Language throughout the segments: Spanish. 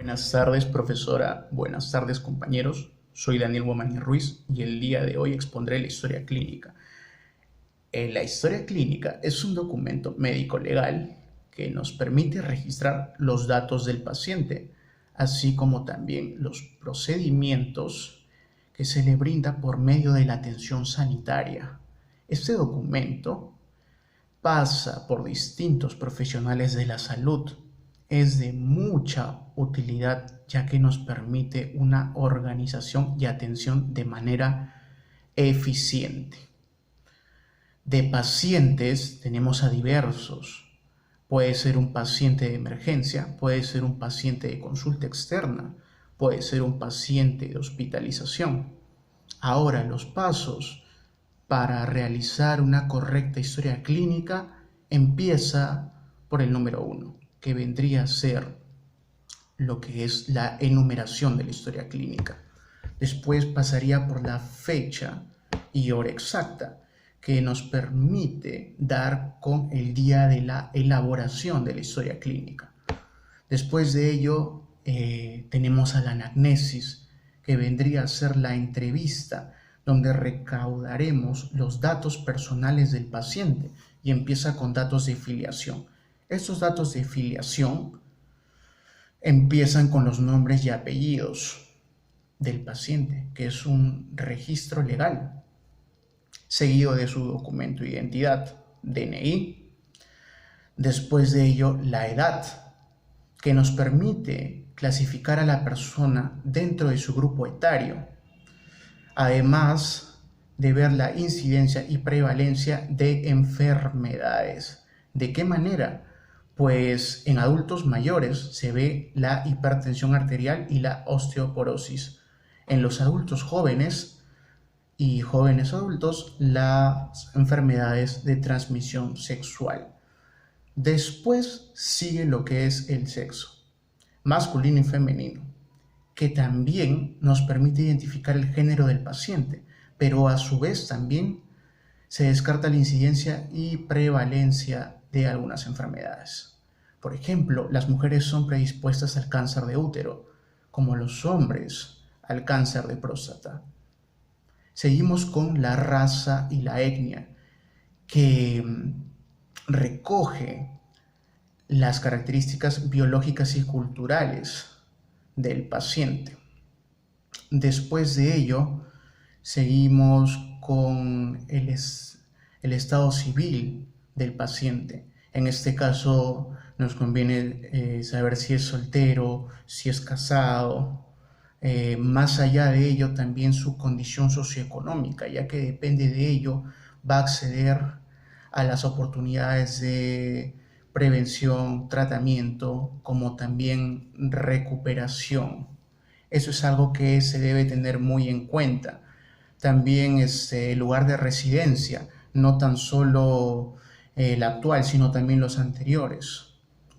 Buenas tardes, profesora. Buenas tardes, compañeros. Soy Daniel Guamaní Ruiz y el día de hoy expondré la historia clínica. La historia clínica es un documento médico-legal que nos permite registrar los datos del paciente, así como también los procedimientos que se le brinda por medio de la atención sanitaria. Este documento pasa por distintos profesionales de la salud. Es de mucha utilidad ya que nos permite una organización y atención de manera eficiente. De pacientes tenemos a diversos. Puede ser un paciente de emergencia, puede ser un paciente de consulta externa, puede ser un paciente de hospitalización. Ahora, los pasos para realizar una correcta historia clínica empieza por el número 1, que vendría a ser lo que es la enumeración de la historia clínica. Después pasaría por la fecha y hora exacta, que nos permite dar con el día de la elaboración de la historia clínica. Después de ello tenemos a la anamnesis, que vendría a ser la entrevista, donde recaudaremos los datos personales del paciente y empieza con datos de filiación. Estos datos de filiación empiezan con los nombres y apellidos del paciente, que es un registro legal, seguido de su documento de identidad, DNI. Después de ello, la edad, que nos permite clasificar a la persona dentro de su grupo etario, además de ver la incidencia y prevalencia de enfermedades. ¿De qué manera? Pues en adultos mayores se ve la hipertensión arterial y la osteoporosis. En los adultos jóvenes y jóvenes adultos, las enfermedades de transmisión sexual. Después sigue lo que es el sexo, masculino y femenino, que también nos permite identificar el género del paciente, pero a su vez también se descarta la incidencia y prevalencia de algunas enfermedades. Por ejemplo, las mujeres son predispuestas al cáncer de útero, como los hombres al cáncer de próstata. Seguimos con la raza y la etnia, que recoge las características biológicas y culturales del paciente. Después de ello, seguimos con el estado civil del paciente. En este caso, nos conviene saber si es soltero, si es casado. Más allá de ello, también su condición socioeconómica, ya que depende de ello, va a acceder a las oportunidades de prevención, tratamiento, como también recuperación. Eso es algo que se debe tener muy en cuenta. También el lugar de residencia, no tan solo el actual, sino también los anteriores.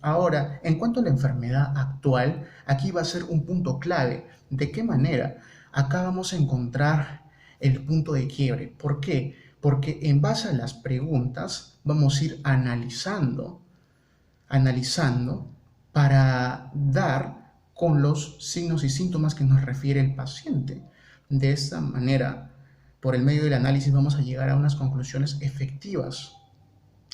Ahora, en cuanto a la enfermedad actual, aquí va a ser un punto clave. ¿De qué manera? Acá vamos a encontrar el punto de quiebre. ¿Por qué? Porque en base a las preguntas vamos a ir analizando para dar con los signos y síntomas que nos refiere el paciente. De esta manera, por el medio del análisis, vamos a llegar a unas conclusiones efectivas.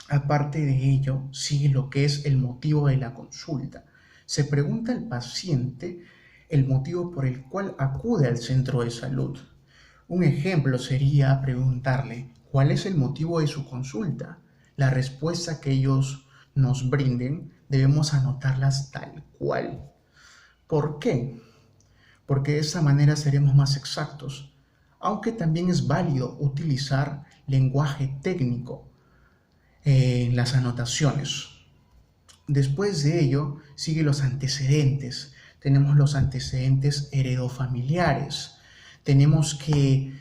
Aparte de ello, sigue lo que es el motivo de la consulta. Se pregunta al paciente el motivo por el cual acude al centro de salud. Un ejemplo sería preguntarle cuál es el motivo de su consulta. La respuesta que ellos nos brinden debemos anotarlas tal cual. ¿Por qué? Porque de esa manera seremos más exactos, aunque también es válido utilizar lenguaje técnico en las anotaciones. Después de ello, siguen los antecedentes. Tenemos los antecedentes heredofamiliares. Tenemos que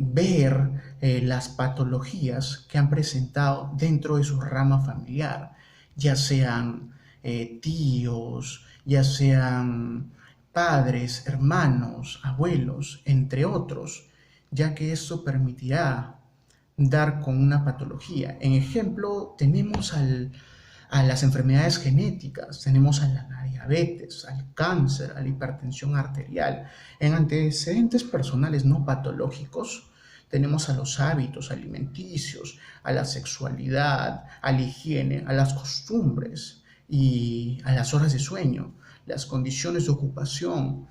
ver las patologías que han presentado dentro de su rama familiar, ya sean tíos, ya sean padres, hermanos, abuelos, entre otros, ya que esto permitirá dar con una patología. En ejemplo, tenemos a las enfermedades genéticas, tenemos a la diabetes, al cáncer, a la hipertensión arterial. En antecedentes personales no patológicos, tenemos a los hábitos alimenticios, a la sexualidad, a la higiene, a las costumbres y a las horas de sueño, las condiciones de ocupación,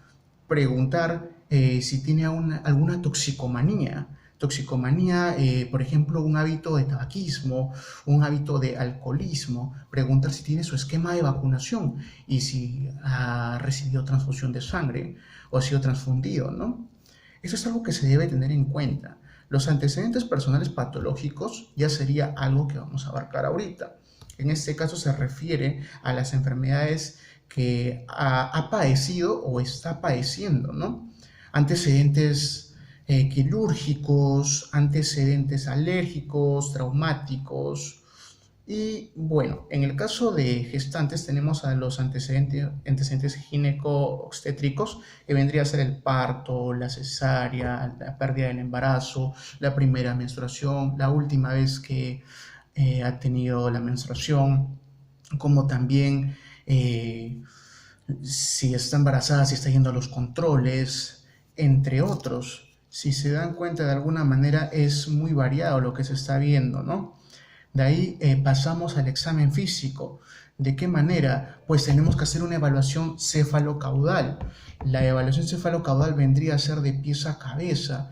preguntar si tiene alguna toxicomanía. Toxicomanía, por ejemplo, un hábito de tabaquismo, un hábito de alcoholismo, preguntar si tiene su esquema de vacunación y si ha recibido transfusión de sangre o ha sido transfundido, ¿no? Eso es algo que se debe tener en cuenta. Los antecedentes personales patológicos ya sería algo que vamos a abarcar ahorita. En este caso se refiere a las enfermedades que ha padecido o está padeciendo, ¿no? Antecedentes quirúrgicos, antecedentes alérgicos, traumáticos. Y bueno, en el caso de gestantes tenemos a los antecedentes gineco-obstétricos, que vendría a ser el parto, la cesárea, la pérdida del embarazo, la primera menstruación, la última vez que ha tenido la menstruación, como también si está embarazada, si está yendo a los controles, entre otros. Si se dan cuenta, de alguna manera es muy variado lo que se está viendo, ¿no? De ahí pasamos al examen físico. ¿De qué manera? Pues tenemos que hacer una evaluación cefalocaudal. La evaluación cefalocaudal vendría a ser de pies a cabeza.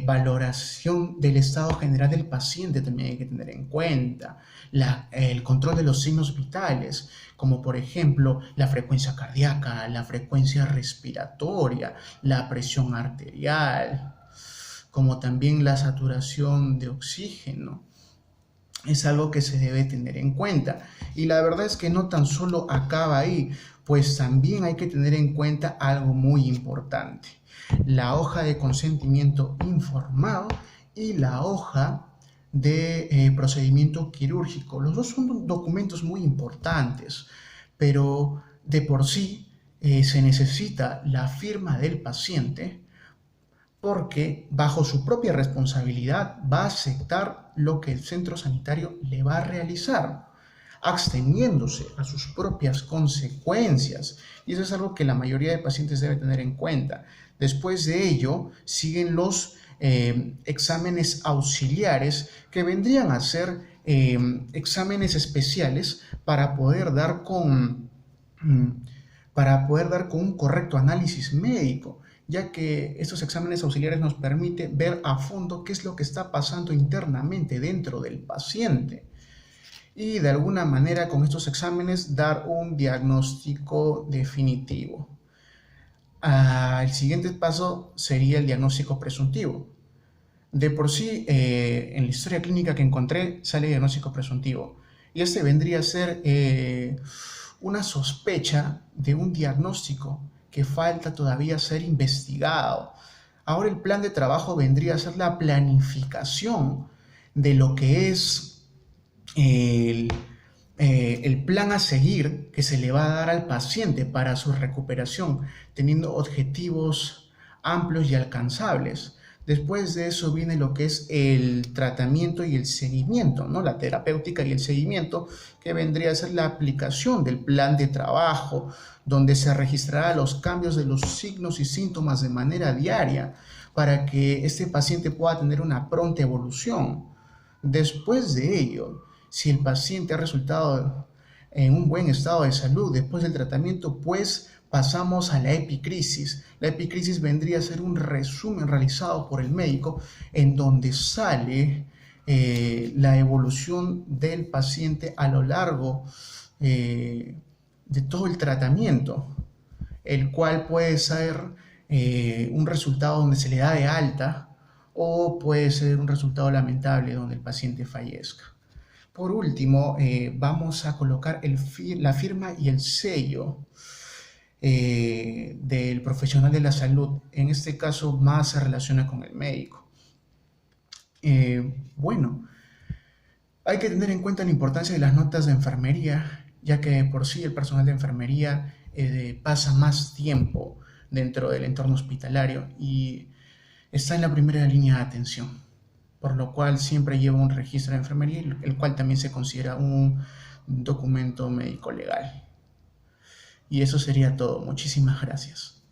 Valoración del estado general del paciente también hay que tener en cuenta. El control de los signos vitales, como por ejemplo la frecuencia cardíaca, la frecuencia respiratoria, la presión arterial, como también la saturación de oxígeno. Es algo que se debe tener en cuenta. Y la verdad es que no tan solo acaba ahí, pues también hay que tener en cuenta algo muy importante: la hoja de consentimiento informado y la hoja de procedimiento quirúrgico. Los dos son documentos muy importantes, pero de por sí se necesita la firma del paciente, porque bajo su propia responsabilidad va a aceptar lo que el centro sanitario le va a realizar, absteniéndose a sus propias consecuencias. Y eso es algo que la mayoría de pacientes debe tener en cuenta. Después de ello, siguen los exámenes auxiliares, que vendrían a ser exámenes especiales para poder dar con un correcto análisis médico, ya que estos exámenes auxiliares nos permiten ver a fondo qué es lo que está pasando internamente dentro del paciente y de alguna manera con estos exámenes dar un diagnóstico definitivo. El siguiente paso sería el diagnóstico presuntivo. De por sí, en la historia clínica que encontré sale diagnóstico presuntivo, y este vendría a ser una sospecha de un diagnóstico que falta todavía ser investigado. Ahora el plan de trabajo vendría a ser la planificación de lo que es el plan a seguir que se le va a dar al paciente para su recuperación, teniendo objetivos amplios y alcanzables. Después de eso viene lo que es el tratamiento y el seguimiento, ¿no? La terapéutica y el seguimiento, que vendría a ser la aplicación del plan de trabajo, donde se registrará los cambios de los signos y síntomas de manera diaria para que este paciente pueda tener una pronta evolución. Después de ello, si el paciente ha resultado en un buen estado de salud después del tratamiento, pues pasamos a la epicrisis. La epicrisis vendría a ser un resumen realizado por el médico en donde sale la evolución del paciente a lo largo de todo el tratamiento, el cual puede ser un resultado donde se le da de alta, o puede ser un resultado lamentable donde el paciente fallezca. Por último, vamos a colocar la firma y el sello del profesional de la salud. En este caso más se relaciona con el médico. Bueno, hay que tener en cuenta la importancia de las notas de enfermería, ya que por sí el personal de enfermería pasa más tiempo dentro del entorno hospitalario y está en la primera línea de atención, por lo cual siempre lleva un registro de enfermería, el cual también se considera un un documento médico legal. Y eso sería todo. Muchísimas gracias.